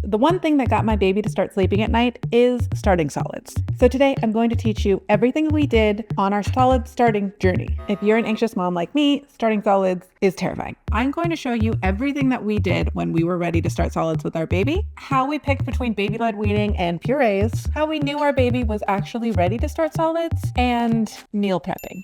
the one thing that got my baby to start sleeping at night is starting solids. So today I'm going to teach you everything we did on our solid starting journey. If you're an anxious mom like me, starting solids is terrifying. I'm going to show you everything that we did when we were ready to start solids with our baby, how we picked between baby-led weaning and purees, how we knew our baby was actually ready to start solids, and meal prepping.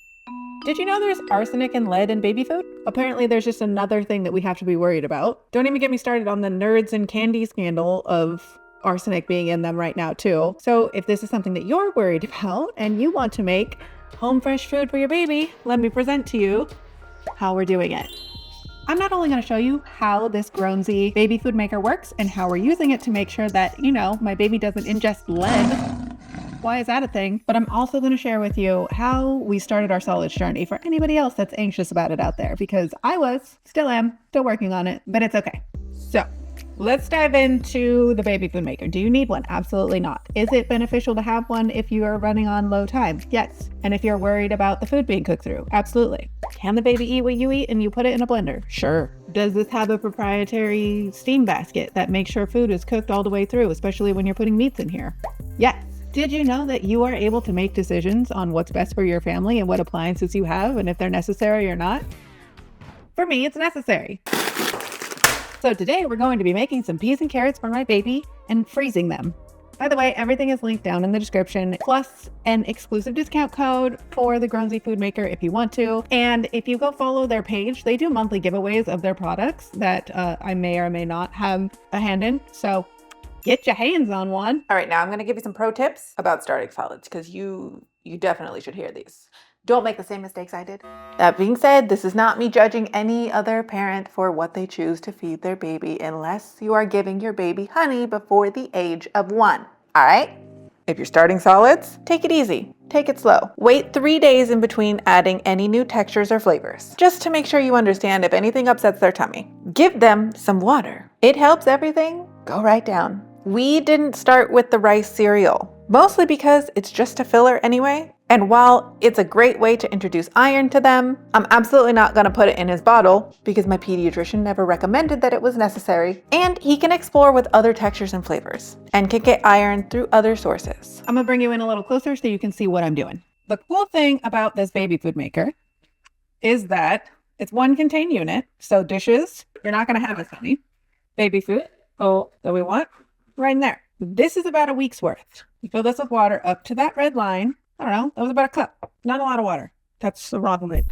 Did you know there's arsenic and lead in baby food? Apparently there's just another thing that we have to be worried about. Don't even get me started on the nerds and candy scandal of arsenic being in them right now too. So if this is something that you're worried about and you want to make home fresh food for your baby, let me present to you how we're doing it. I'm not only going to show you how this Grownsy baby food maker works and how we're using it to make sure that, my baby doesn't ingest lead. Why is that a thing? But I'm also going to share with you how we started our solids journey for anybody else that's anxious about it out there, because I was, still am, still working on it, but it's okay. So let's dive into the baby food maker. Do you need one? Absolutely not. Is it beneficial to have one if you are running on low time? Yes. And if you're worried about the food being cooked through? Absolutely. Can the baby eat what you eat and you put it in a blender? Sure. Does this have a proprietary steam basket that makes sure food is cooked all the way through, especially when you're putting meats in here? Yes. Did you know that you are able to make decisions on what's best for your family and what appliances you have and if they're necessary or not? For me, it's necessary. So today we're going to be making some peas and carrots for my baby and freezing them. By the way, everything is linked down in the description, plus an exclusive discount code for the Grownsy food maker if you want to. And if you go follow their page, they do monthly giveaways of their products that I may or may not have a hand in. So get your hands on one. All right, now I'm going to give you some pro tips about starting solids because you definitely should hear these. Don't make the same mistakes I did. That being said, this is not me judging any other parent for what they choose to feed their baby unless you are giving your baby honey before the age of 1. All right? If you're starting solids, take it easy. Take it slow. Wait 3 days in between adding any new textures or flavors, just to make sure you understand if anything upsets their tummy. Give them some water. It helps everything go right down. We didn't start with the rice cereal, mostly because it's just a filler anyway. And while it's a great way to introduce iron to them, I'm absolutely not going to put it in his bottle because my pediatrician never recommended that it was necessary. And he can explore with other textures and flavors and can get iron through other sources. I'm going to bring you in a little closer so you can see what I'm doing. The cool thing about this baby food maker is that it's one contained unit. So dishes, you're not going to have as many. Baby food, that we want. Right in there. This is about a week's worth. You fill this with water up to that red line. I don't know. That was about a cup. Not a lot of water. That's the wrong lid.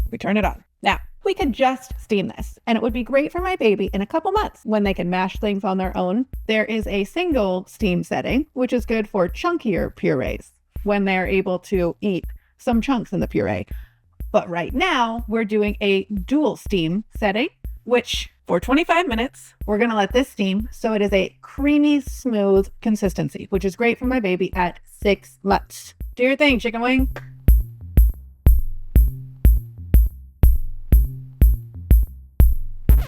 We turn it on. Now, we could just steam this, and it would be great for my baby in a couple months when they can mash things on their own. There is a single steam setting, which is good for chunkier purees when they're able to eat some chunks in the puree. But right now, we're doing a dual steam setting, which for 25 minutes, we're going to let this steam so it is a creamy, smooth consistency, which is great for my baby at 6 months. Do your thing, chicken wing.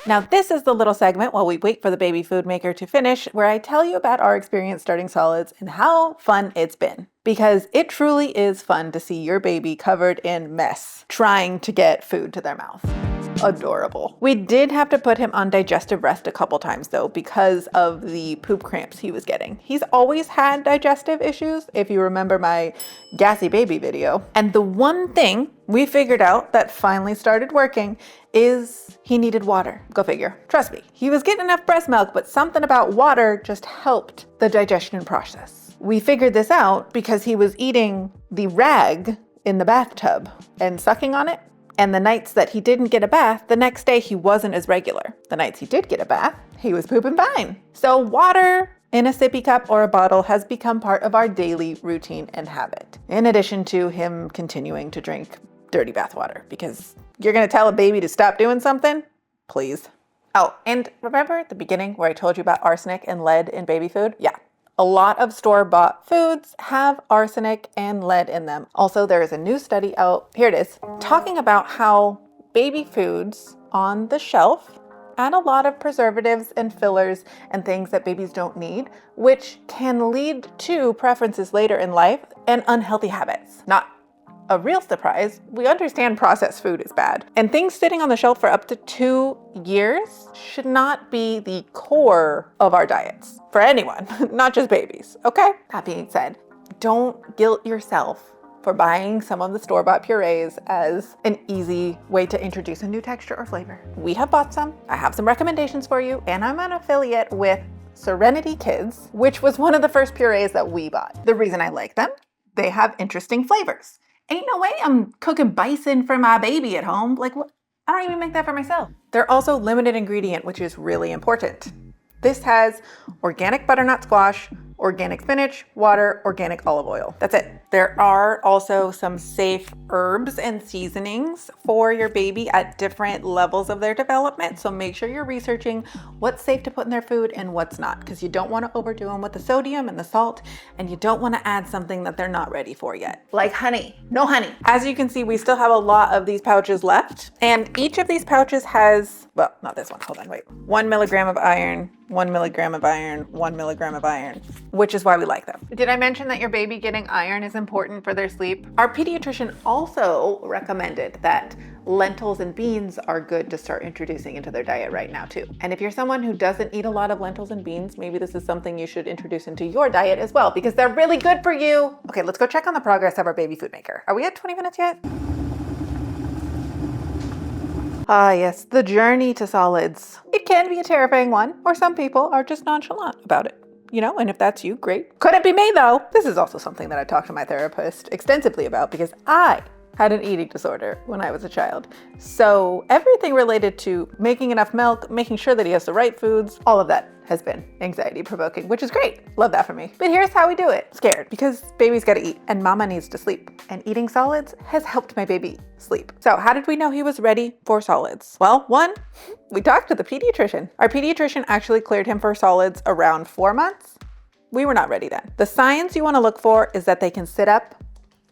Now, this is the little segment while we wait for the baby food maker to finish, where I tell you about our experience starting solids and how fun it's been. Because it truly is fun to see your baby covered in mess, trying to get food to their mouth. Adorable. We did have to put him on digestive rest a couple times though because of the poop cramps he was getting. He's always had digestive issues, if you remember my gassy baby video. And the one thing we figured out that finally started working is he needed water. Go figure. Trust me, he was getting enough breast milk, but something about water just helped the digestion process. We figured this out because he was eating the rag in the bathtub and sucking on it. And the nights that he didn't get a bath, the next day he wasn't as regular. The nights he did get a bath, he was pooping fine. So water in a sippy cup or a bottle has become part of our daily routine and habit. In addition to him continuing to drink dirty bath water, because you're gonna tell a baby to stop doing something? Please. Oh, and remember at the beginning where I told you about arsenic and lead in baby food? Yeah. A lot of store-bought foods have arsenic and lead in them. Also, there is a new study out, here it is, talking about how baby foods on the shelf add a lot of preservatives and fillers and things that babies don't need, which can lead to preferences later in life and unhealthy habits. Not a real surprise, we understand processed food is bad. And things sitting on the shelf for up to 2 years should not be the core of our diets for anyone, not just babies, okay? That being said, don't guilt yourself for buying some of the store-bought purees as an easy way to introduce a new texture or flavor. We have bought some. I have some recommendations for you, and I'm an affiliate with Serenity Kids, which was one of the first purees that we bought. The reason I like them, they have interesting flavors. Ain't no way I'm cooking bison for my baby at home. Like, what? I don't even make that for myself. They're also limited ingredient, which is really important. This has organic butternut squash, organic spinach, water, organic olive oil. That's it. There are also some safe herbs and seasonings for your baby at different levels of their development. So make sure you're researching what's safe to put in their food and what's not, because you don't want to overdo them with the sodium and the salt, and you don't want to add something that they're not ready for yet. Like honey. No honey. As you can see, we still have a lot of these pouches left, and each of these pouches has, well, not this one, hold on, wait. 1 milligram of iron, 1 milligram of iron, 1 milligram of iron, which is why we like them. Did I mention that your baby getting iron is important for their sleep? Our pediatrician also recommended that lentils and beans are good to start introducing into their diet right now too. And if you're someone who doesn't eat a lot of lentils and beans, maybe this is something you should introduce into your diet as well, because they're really good for you. Okay, let's go check on the progress of our baby food maker. Are we at 20 minutes yet? Ah, yes, the journey to solids. It can be a terrifying one, or some people are just nonchalant about it. You know, and if that's you, great. Couldn't be me though. This is also something that I talked to my therapist extensively about, because I had an eating disorder when I was a child. So everything related to making enough milk, making sure that he has the right foods, all of that has been anxiety provoking, which is great. Love that for me. But here's how we do it. Scared, because baby's gotta eat and mama needs to sleep. And eating solids has helped my baby sleep. So how did we know he was ready for solids? Well, one, we talked to the pediatrician. Our pediatrician actually cleared him for solids around 4 months. We were not ready then. The signs you wanna look for is that they can sit up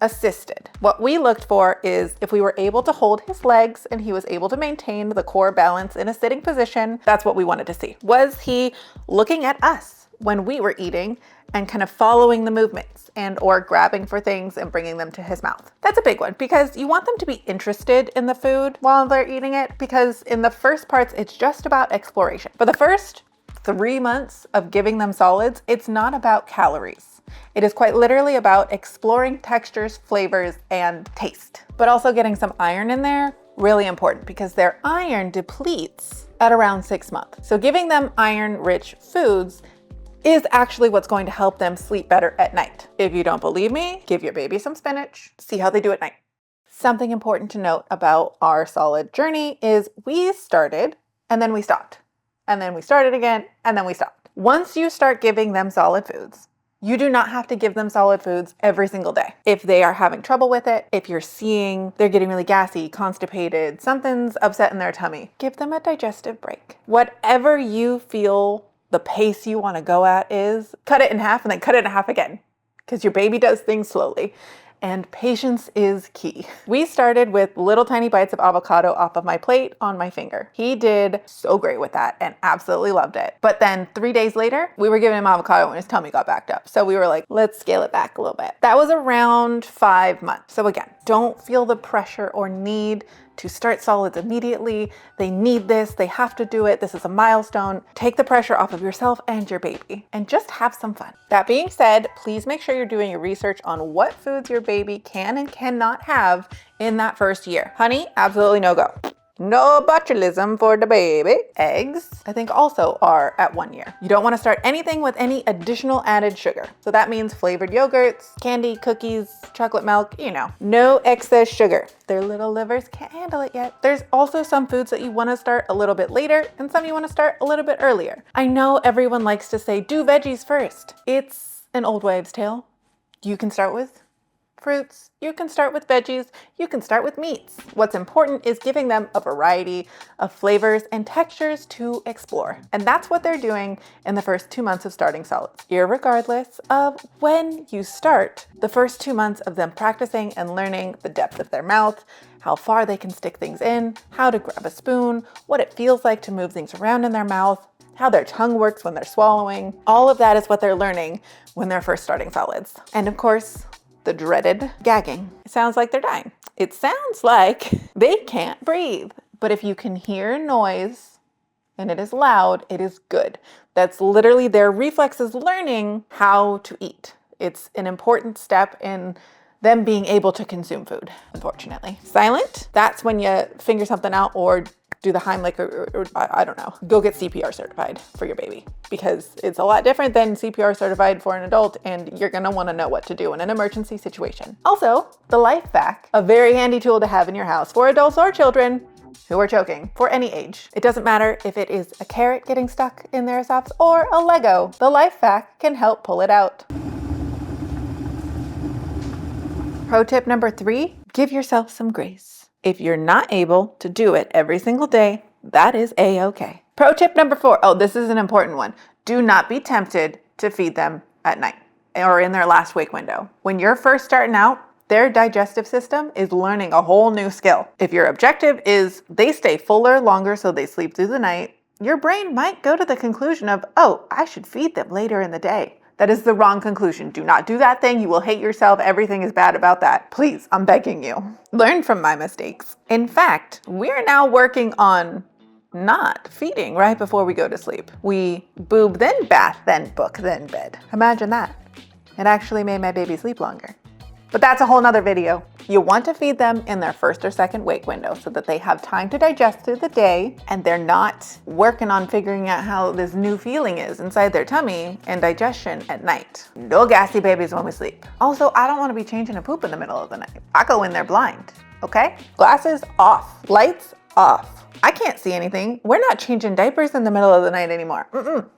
assisted. What we looked for is if we were able to hold his legs and he was able to maintain the core balance in a sitting position. That's what we wanted to see. Was he looking at us when we were eating and kind of following the movements and or grabbing for things and bringing them to his mouth? That's a big one, because you want them to be interested in the food while they're eating it, because in the first parts, it's just about exploration. For the first 3 months of giving them solids, it's not about calories. It is quite literally about exploring textures, flavors, and taste. But also getting some iron in there, really important, because their iron depletes at around 6 months. So giving them iron-rich foods is actually what's going to help them sleep better at night. If you don't believe me, give your baby some spinach, see how they do at night. Something important to note about our solid journey is we started and then we stopped. And then we started again and then we stopped. Once you start giving them solid foods, you do not have to give them solid foods every single day. If they are having trouble with it, if you're seeing they're getting really gassy, constipated, something's upset in their tummy, give them a digestive break. Whatever you feel the pace you want to go at is, cut it in half and then cut it in half again, because your baby does things slowly. And patience is key. We started with little tiny bites of avocado off of my plate on my finger. He did so great with that and absolutely loved it. But then 3 days later, we were giving him avocado when his tummy got backed up. So we were like, let's scale it back a little bit. That was around 5 months. So again, don't feel the pressure or need to start solids immediately. They need this, they have to do it. This is a milestone. Take the pressure off of yourself and your baby and just have some fun. That being said, please make sure you're doing your research on what foods your baby can and cannot have in that first year. Honey, absolutely no go. No botulism for the baby. Eggs, I think also are at 1 year. You don't want to start anything with any additional added sugar. So that means flavored yogurts, candy, cookies, chocolate milk, you know. No excess sugar. Their little livers can't handle it yet. There's also some foods that you want to start a little bit later and some you want to start a little bit earlier. I know everyone likes to say, do veggies first. It's an old wives' tale. You can start with fruits, you can start with veggies, you can start with meats. What's important is giving them a variety of flavors and textures to explore. And that's what they're doing in the first 2 months of starting solids. Irregardless of when you start, the first 2 months of them practicing and learning the depth of their mouth, how far they can stick things in, how to grab a spoon, what it feels like to move things around in their mouth, how their tongue works when they're swallowing. All of that is what they're learning when they're first starting solids. And of course, the dreaded gagging. It sounds like they're dying. It sounds like they can't breathe. But if you can hear noise and it is loud, it is good. That's literally their reflexes learning how to eat. It's an important step in them being able to consume food, unfortunately. Silent, that's when you finger something out or do the Heimlich or I don't know. Go get CPR certified for your baby because it's a lot different than CPR certified for an adult, and you're gonna wanna know what to do in an emergency situation. Also, the life vac, a very handy tool to have in your house for adults or children who are choking for any age. It doesn't matter if it is a carrot getting stuck in their esophagus or a Lego. The life vac can help pull it out. Pro tip number 3, give yourself some grace. If you're not able to do it every single day, that is a-okay. Pro tip number 4, oh, this is an important one. Do not be tempted to feed them at night or in their last wake window. When you're first starting out, their digestive system is learning a whole new skill. If your objective is they stay fuller longer so they sleep through the night, your brain might go to the conclusion of, oh, I should feed them later in the day. That is the wrong conclusion. Do not do that thing. You will hate yourself. Everything is bad about that. Please, I'm begging you. Learn from my mistakes. In fact, we're now working on not feeding right before we go to sleep. We boob, then bath, then book, then bed. Imagine that. It actually made my baby sleep longer. But that's a whole nother video. You want to feed them in their first or second wake window so that they have time to digest through the day and they're not working on figuring out how this new feeling is inside their tummy and digestion at night. No gassy babies when we sleep. Also, I don't want to be changing a poop in the middle of the night. I go in there blind, okay? Glasses off, lights off. I can't see anything. We're not changing diapers in the middle of the night anymore.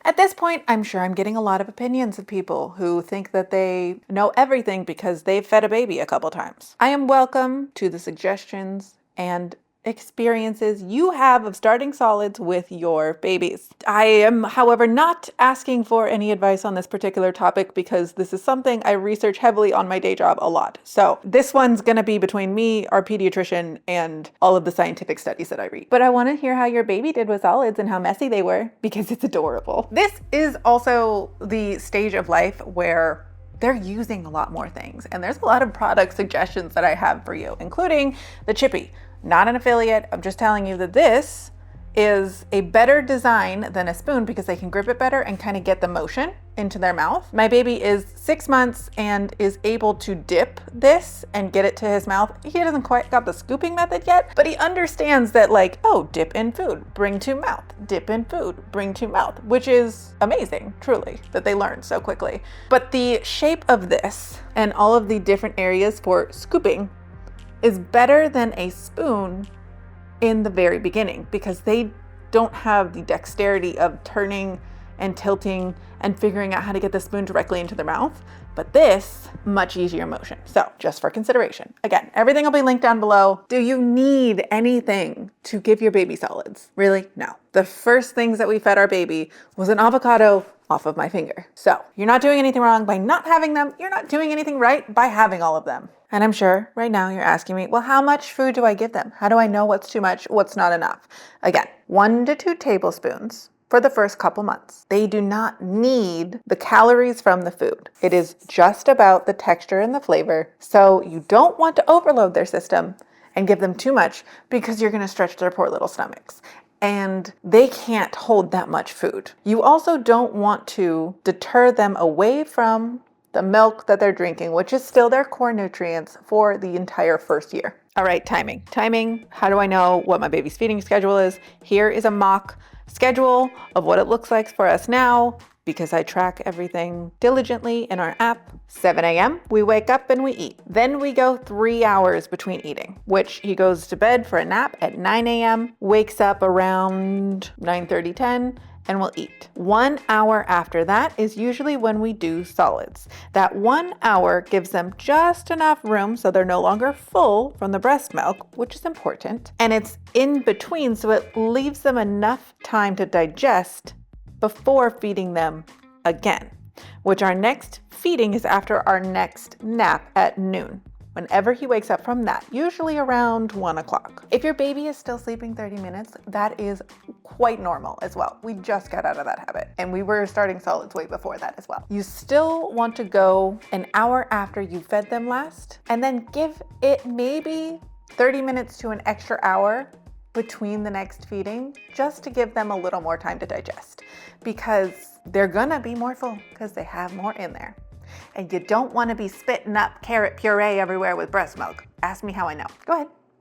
At this point, I'm sure I'm getting a lot of opinions of people who think that they know everything because they've fed a baby a couple times. I am welcome to the suggestions and experiences you have of starting solids with your babies. I am, however, not asking for any advice on this particular topic because this is something I research heavily on my day job a lot. So this one's gonna be between me, our pediatrician, and all of the scientific studies that I read. But I wanna hear how your baby did with solids and how messy they were because it's adorable. This is also the stage of life where they're using a lot more things. And there's a lot of product suggestions that I have for you, including the Chippy. Not an affiliate, I'm just telling you that this is a better design than a spoon because they can grip it better and kind of get the motion into their mouth. My baby is 6 months and is able to dip this and get it to his mouth. He hasn't quite got the scooping method yet, but he understands that like, oh, dip in food, bring to mouth, dip in food, bring to mouth, which is amazing, truly, that they learn so quickly. But the shape of this and all of the different areas for scooping is better than a spoon in the very beginning because they don't have the dexterity of turning and tilting and figuring out how to get the spoon directly into their mouth. But this, much easier motion. So just for consideration. Again, everything will be linked down below. Do you need anything to give your baby solids? Really? No. The first things that we fed our baby was an avocado off of my finger. So you're not doing anything wrong by not having them. You're not doing anything right by having all of them. And I'm sure right now you're asking me, well, how much food do I give them? How do I know what's too much, what's not enough? Again, 1 to 2 tablespoons for the first couple months. They do not need the calories from the food. It is just about the texture and the flavor. So you don't want to overload their system and give them too much because you're going to stretch their poor little stomachs. And they can't hold that much food. You also don't want to deter them away from the milk that they're drinking, which is still their core nutrients for the entire first year. All right, timing. Timing, how do I know what my baby's feeding schedule is? Here is a mock schedule of what it looks like for us now because I track everything diligently in our app. 7 a.m., we wake up and we eat. Then we go 3 hours between eating, which he goes to bed for a nap at 9 a.m., wakes up around 9:30, 10, and we'll eat. 1 hour after that is usually when we do solids. That 1 hour gives them just enough room so they're no longer full from the breast milk, which is important. And it's in between, so it leaves them enough time to digest before feeding them again, which our next feeding is after our next nap at noon. whenever he wakes up from that, usually around 1 o'clock. If your baby is still sleeping 30 minutes, that is quite normal as well. We just got out of that habit, and we were starting solids way before that as well. You still want to go an hour after you fed them last, and then give it maybe 30 minutes to an extra hour between the next feeding, just to give them a little more time to digest, because they're gonna be more full because they have more in there. And you don't want to be spitting up carrot puree everywhere with breast milk. Ask me how I know. Go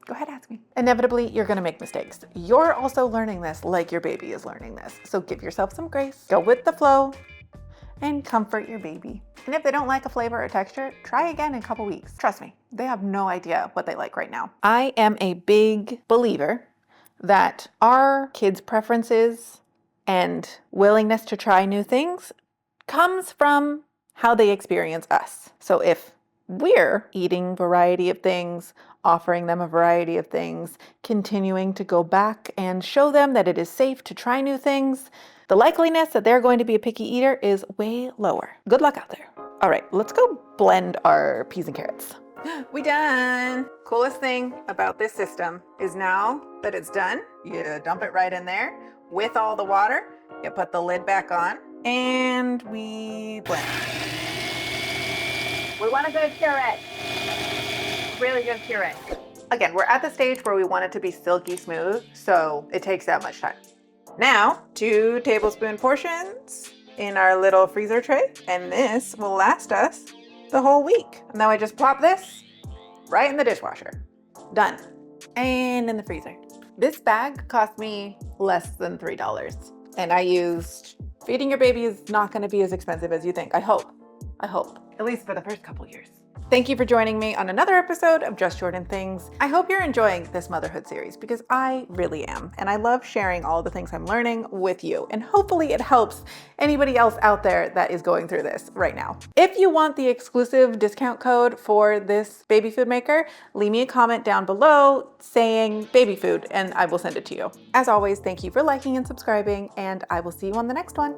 ahead, ask me. Inevitably, you're gonna make mistakes. You're also learning this like your baby is learning this. So give yourself some grace, go with the flow, and comfort your baby. And if they don't like a flavor or texture, try again in a couple weeks. Trust me, they have no idea what they like right now. I am a big believer that our kids' preferences and willingness to try new things comes from how they experience us. So if we're eating a variety of things, offering them a variety of things, continuing to go back and show them that it is safe to try new things, the likeliness that they're going to be a picky eater is way lower. Good luck out there. All right, let's go blend our peas and carrots. We done. Coolest thing about this system is now that it's done, you dump it right in there with all the water, you put the lid back on, and we blend. We want a good puree. Really good puree. Again, we're at the stage where we want it to be silky smooth, so it takes that much time. Now, 2 tablespoon portions in our little freezer tray, and this will last us the whole week. And now I just plop this right in the dishwasher. Done. And in the freezer. This bag cost me less than $3. And I used, feeding your baby is not going to be as expensive as you think. I hope, at least for the first couple years. Thank you for joining me on another episode of Just Jordan Things. I hope you're enjoying this motherhood series because I really am. And I love sharing all the things I'm learning with you. And hopefully it helps anybody else out there that is going through this right now. If you want the exclusive discount code for this baby food maker, leave me a comment down below saying baby food and I will send it to you. As always, thank you for liking and subscribing, and I will see you on the next one.